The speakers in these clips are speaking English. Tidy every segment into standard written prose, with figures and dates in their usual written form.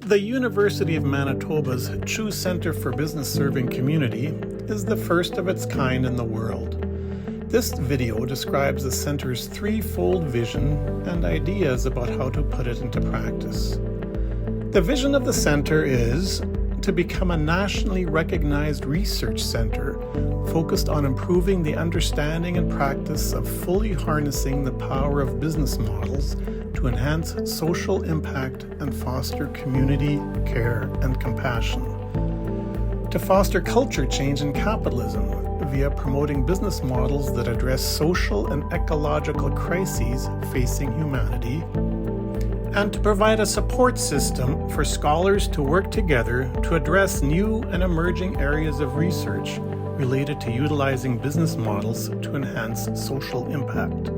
The University of Manitoba's Chiu Centre for Business Serving Community is the first of its kind in the world. This video describes the center's threefold vision and ideas about how to put it into practice. The vision of the center is to become a nationally recognized research center focused on improving the understanding and practice of fully harnessing the power of business models to enhance social impact and foster community, care, and compassion. To foster culture change in capitalism via promoting business models that address social and ecological crises facing humanity, and to provide a support system for scholars to work together to address new and emerging areas of research related to utilizing business models to enhance social impact.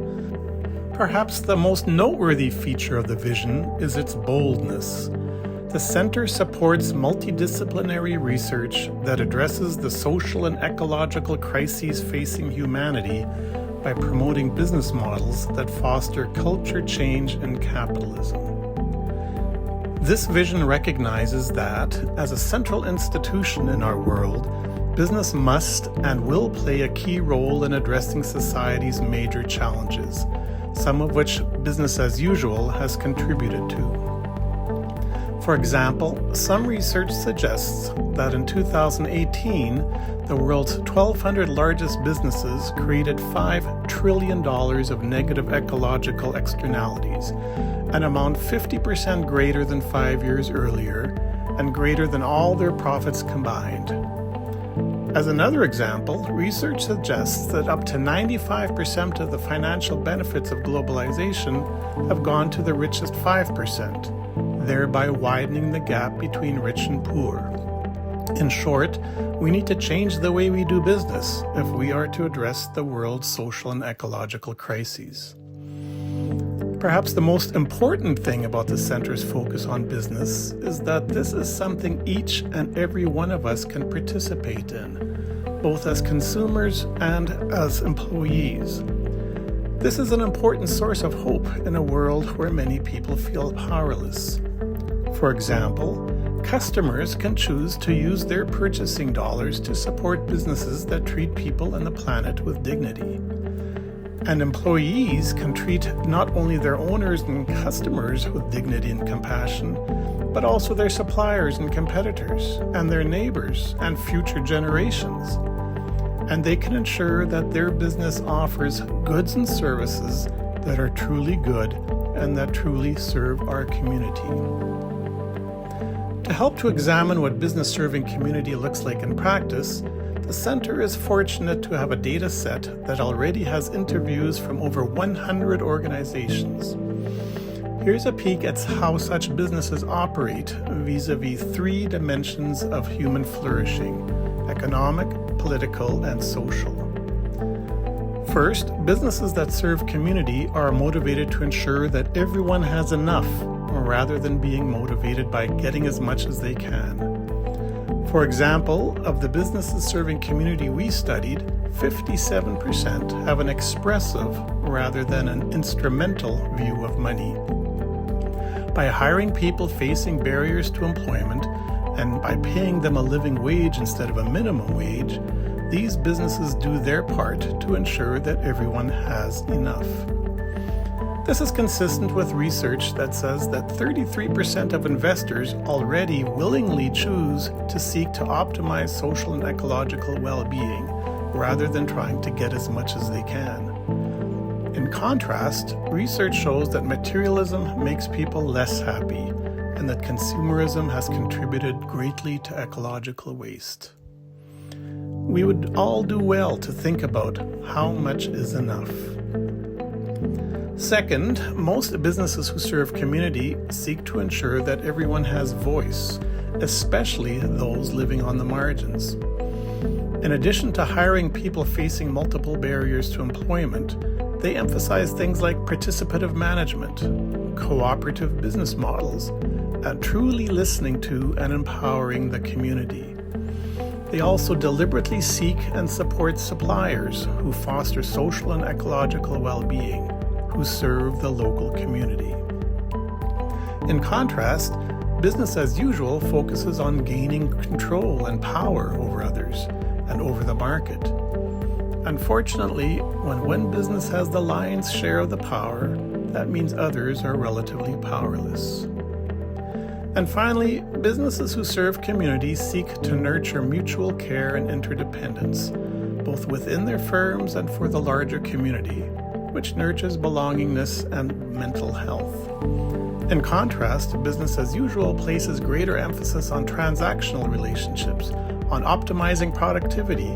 Perhaps the most noteworthy feature of the vision is its boldness. The center supports multidisciplinary research that addresses the social and ecological crises facing humanity by promoting business models that foster culture change in capitalism. This vision recognizes that, as a central institution in our world, business must and will play a key role in addressing society's major challenges, some of which business as usual has contributed to. For example, some research suggests that in 2018, the world's 1,200 largest businesses created $5 trillion of negative ecological externalities, an amount 50% greater than 5 years earlier and greater than all their profits combined. As another example, research suggests that up to 95% of the financial benefits of globalization have gone to the richest 5%, thereby widening the gap between rich and poor. In short, we need to change the way we do business if we are to address the world's social and ecological crises. Perhaps the most important thing about the center's focus on business is that this is something each and every one of us can participate in, both as consumers and as employees. This is an important source of hope in a world where many people feel powerless. For example, customers can choose to use their purchasing dollars to support businesses that treat people and the planet with dignity. And employees can treat not only their owners and customers with dignity and compassion, but also their suppliers and competitors, and their neighbors and future generations. And they can ensure that their business offers goods and services that are truly good and that truly serve our community. To help to examine what business serving community looks like in practice, the center is fortunate to have a data set that already has interviews from over 100 organizations. Here's a peek at how such businesses operate vis-a-vis three dimensions of human flourishing: economic, political, and social. First, businesses that serve community are motivated to ensure that everyone has enough, rather than being motivated by getting as much as they can. For example, of the businesses serving community we studied, 57% have an expressive rather than an instrumental view of money. By hiring people facing barriers to employment and by paying them a living wage instead of a minimum wage, these businesses do their part to ensure that everyone has enough. This is consistent with research that says that 33% of investors already willingly choose to seek to optimize social and ecological well-being rather than trying to get as much as they can. In contrast, research shows that materialism makes people less happy and that consumerism has contributed greatly to ecological waste. We would all do well to think about how much is enough. Second, most businesses who serve community seek to ensure that everyone has voice, especially those living on the margins. In addition to hiring people facing multiple barriers to employment, they emphasize things like participative management, cooperative business models, and truly listening to and empowering the community. They also deliberately seek and support suppliers who foster social and ecological well-being, who serve the local community. In contrast, Business as usual focuses on gaining control and power over others and over the market. Unfortunately, when business has the lion's share of the power, that means others are relatively powerless. And finally, businesses who serve communities seek to nurture mutual care and interdependence, both within their firms and for the larger community, which nurtures belongingness and mental health. In contrast, business as usual places greater emphasis on transactional relationships, on optimizing productivity,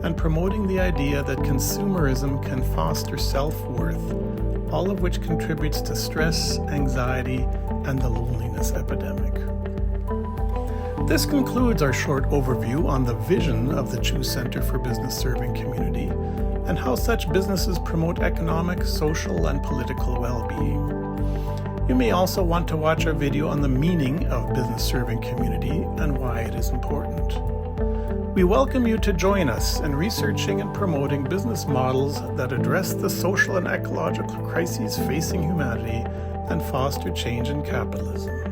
and promoting the idea that consumerism can foster self-worth, all of which contributes to stress, anxiety, and the loneliness epidemic. This concludes our short overview on the vision of the Chiu Centre for Business Serving Community and how such businesses promote economic, social, and political well-being. You may also want to watch our video on the meaning of business serving community and why it is important. We welcome you to join us in researching and promoting business models that address the social and ecological crises facing humanity and foster change in capitalism.